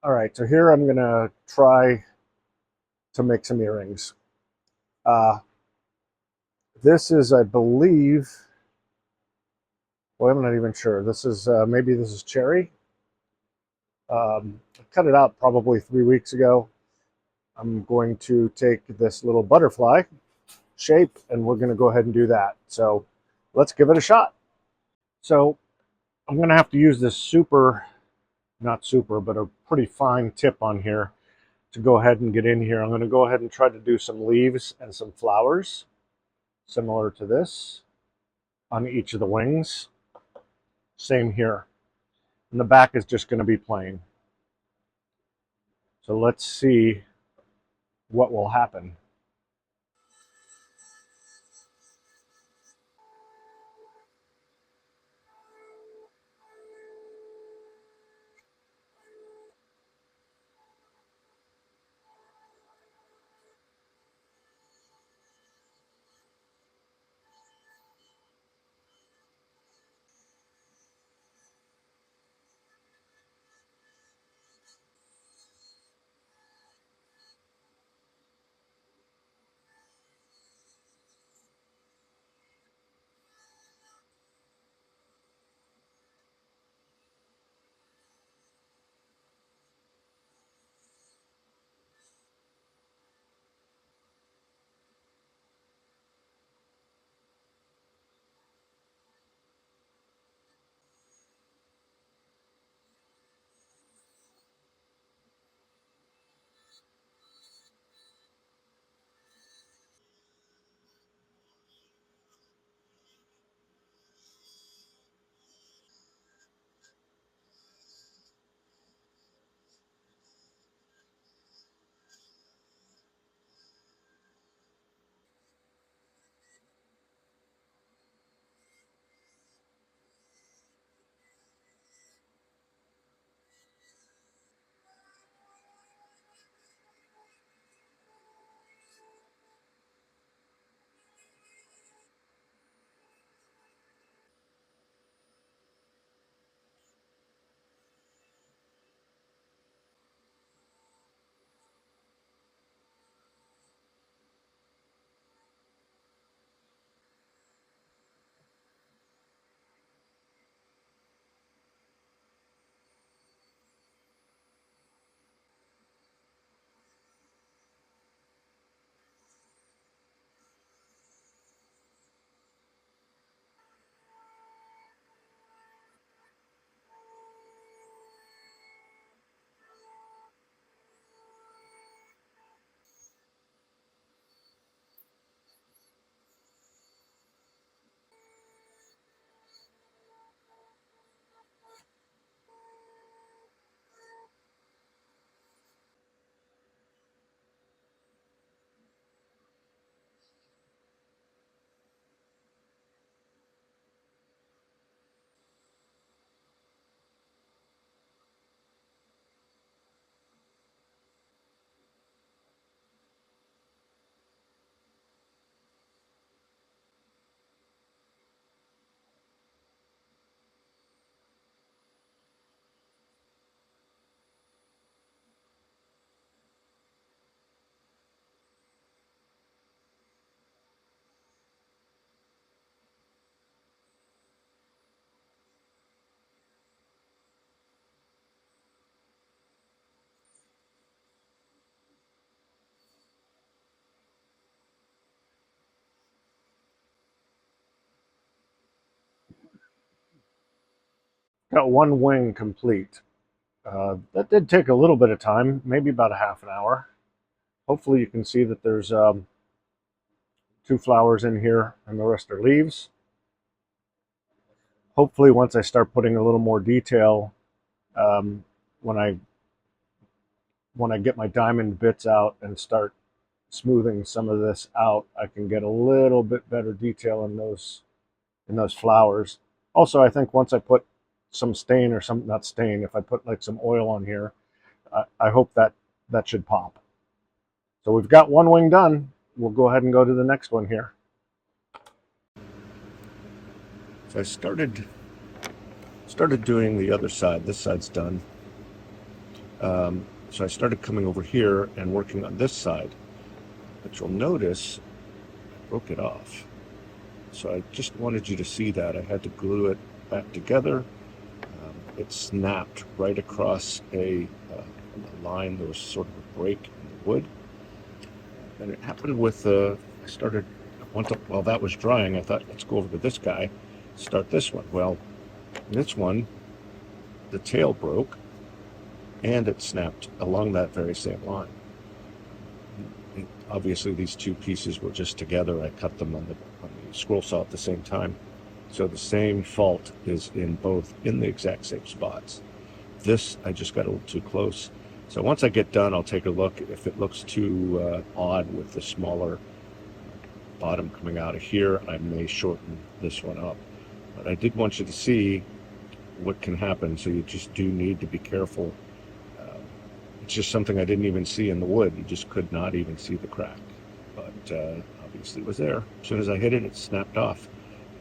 All right, so here I'm gonna try to make some earrings. Uh, this is, I believe, well, I'm not even sure. This is, maybe this is cherry. I cut it out probably 3 weeks ago. I'm going to take this little butterfly shape and we're gonna go ahead and do that. So let's give it a shot. So I'm gonna have to use this not super, but a pretty fine tip on here to go ahead and get in here. I'm going to go ahead and try to do some leaves and some flowers similar to this on each of the wings. Same here. And the back is just going to be plain. So let's see what will happen. Got one wing complete. That did take a little bit of time, maybe about a half an hour. Hopefully you can see that there's two flowers in here and the rest are leaves. Hopefully once I start putting a little more detail, um, when I get my diamond bits out and start smoothing some of this out, I can get a little bit better detail in those flowers. Also, I think once I put some stain or some, not stain, if I put like some oil on here, I hope that that should pop. So we've got one wing done. We'll go ahead and go to the next one here. So I started doing the other side. This side's done. So I started coming over here and working on this side. But you'll notice I broke it off. So I just wanted you to see that. I had to glue it back together. It snapped right across a line. There was sort of a break in the wood. And it happened with, I started, while that was drying, I thought, let's go over to this guy, start this one. Well, this one, the tail broke and it snapped along that very same line. Obviously, these two pieces were just together. I cut them on the scroll saw at the same time. So the same fault is in both, in the exact same spots. This, I just got a little too close. So once I get done, I'll take a look. If it looks too odd with the smaller bottom coming out of here, I may shorten this one up. But I did want you to see what can happen, so you just do need to be careful. It's just something I didn't even see in the wood. You just could not even see the crack. But obviously it was there. As soon as I hit it, it snapped off.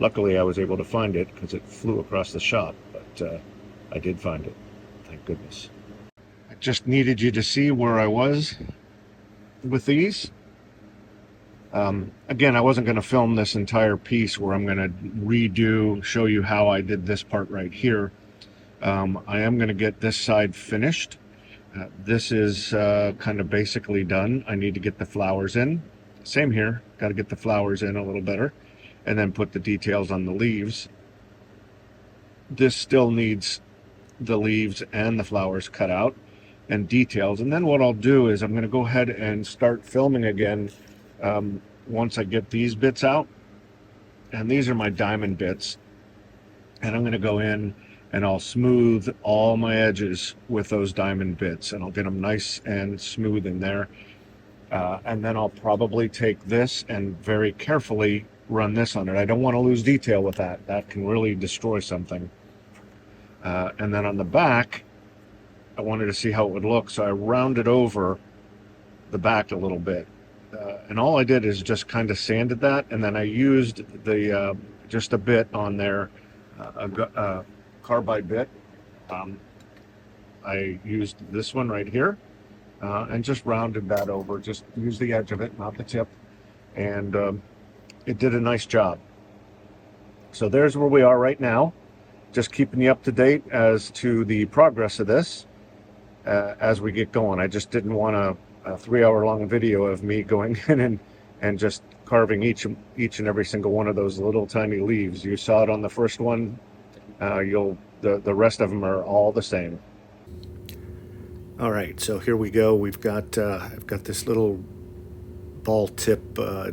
Luckily, I was able to find it because it flew across the shop, but I did find it. Thank goodness. I just needed you to see where I was with these. Again, I wasn't going to film this entire piece where I'm going to show you how I did this part right here. I am going to get this side finished. This is kind of basically done. I need to get the flowers in. Same here, got to get the flowers in a little better, and then put the details on the leaves. This still needs the leaves and the flowers cut out and details. And then what I'll do is I'm going to go ahead and start filming again once I get these bits out. And these are my diamond bits. And I'm going to go in and I'll smooth all my edges with those diamond bits, and I'll get them nice and smooth in there. And then I'll probably take this and very carefully run this on it. I don't want to lose detail with that. That can really destroy something. And then on the back, I wanted to see how it would look, so I rounded over the back a little bit. And all I did is just kind of sanded that, and then I used the just a bit on there, a carbide bit. I used this one right here and just rounded that over. Just use the edge of it, not the tip, and it did a nice job. So there's where we are right now. Just keeping you up to date as to the progress of this as we get going. I just didn't want a 3-hour long video of me going in and just carving each and every single one of those little tiny leaves. You saw it on the first one. The rest of them are all the same. All right, so here we go. We've got I've got this little ball tip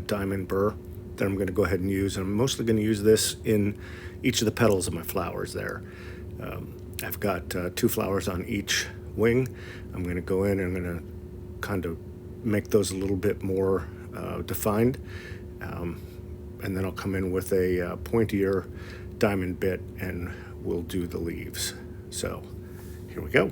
diamond burr that I'm going to go ahead and use. I'm mostly going to use this in each of the petals of my flowers there. I've got 2 flowers on each wing. I'm going to go in and I'm going to kind of make those a little bit more defined. And then I'll come in with a pointier diamond bit and we'll do the leaves. So here we go.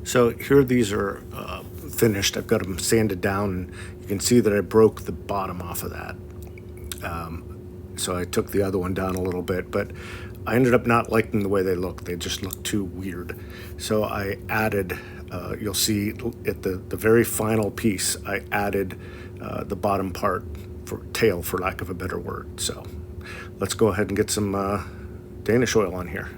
So here these are finished. I've got them sanded down, and you can see that I broke the bottom off of that. So I took the other one down a little bit, but I ended up not liking the way they look. They just look too weird. So I added, you'll see at the very final piece, I added the bottom part, for tail, for lack of a better word. So let's go ahead and get some Danish oil on here.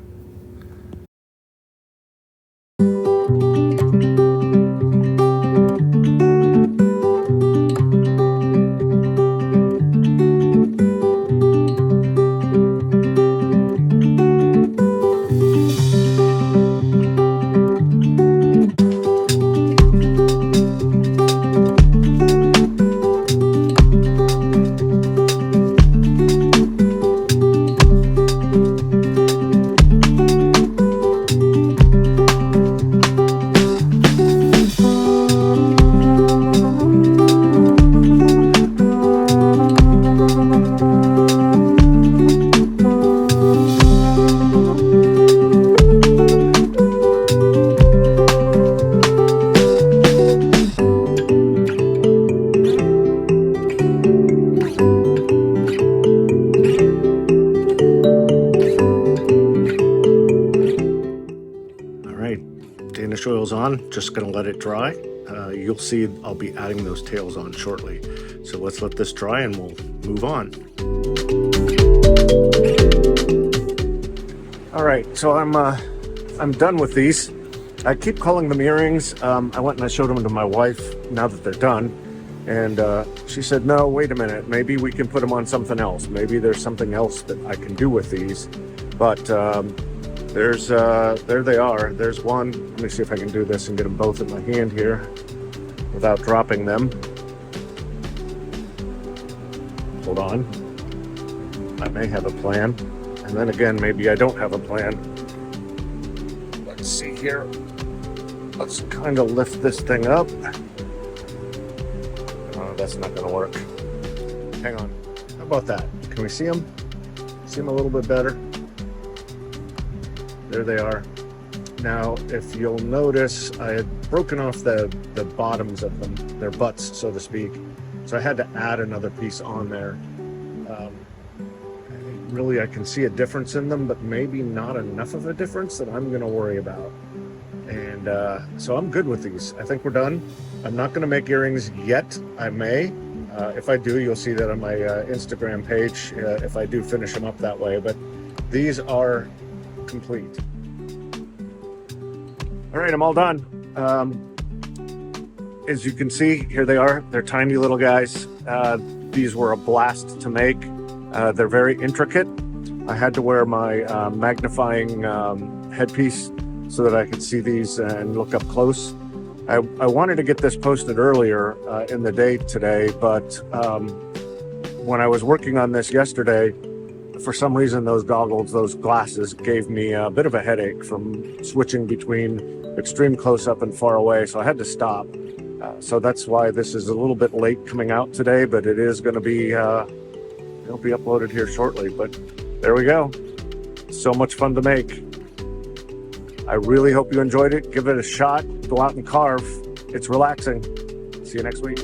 Danish oil's on, just gonna let it dry. You'll see I'll be adding those tails on shortly. So let's let this dry and we'll move on. All right, so I'm done with these. I keep calling them earrings. I went and I showed them to my wife now that they're done. And she said, no, wait a minute, maybe we can put them on something else. Maybe there's something else that I can do with these. But there they are. There's one. Let me see if I can do this and get them both in my hand here without dropping them. Hold on. I may have a plan. And then again, maybe I don't have a plan. Let's see here. Let's kind of lift this thing up. Oh, that's not going to work. Hang on. How about that? Can we see them? See them a little bit better? There they are. Now, if you'll notice, I had broken off the bottoms of them, their butts, so to speak. So I had to add another piece on there. Really, I can see a difference in them, but maybe not enough of a difference that I'm going to worry about. And so I'm good with these. I think we're done. I'm not going to make earrings yet. I may. If I do, you'll see that on my Instagram page if I do finish them up that way. But these are complete. All right, I'm all done. As you can see, here they are. They're tiny little guys. These were a blast to make. They're very intricate. I had to wear my magnifying headpiece so that I could see these and look up close. I wanted to get this posted earlier in the day today, but when I was working on this yesterday, for some reason those goggles, those glasses, gave me a bit of a headache from switching between extreme close-up and far away, so I had to stop. So that's why this is a little bit late coming out today, but it is going to be, it'll be uploaded here shortly. But there we go. So much fun to make. I really hope you enjoyed it. Give it a shot. Go out and carve. It's relaxing. See you next week.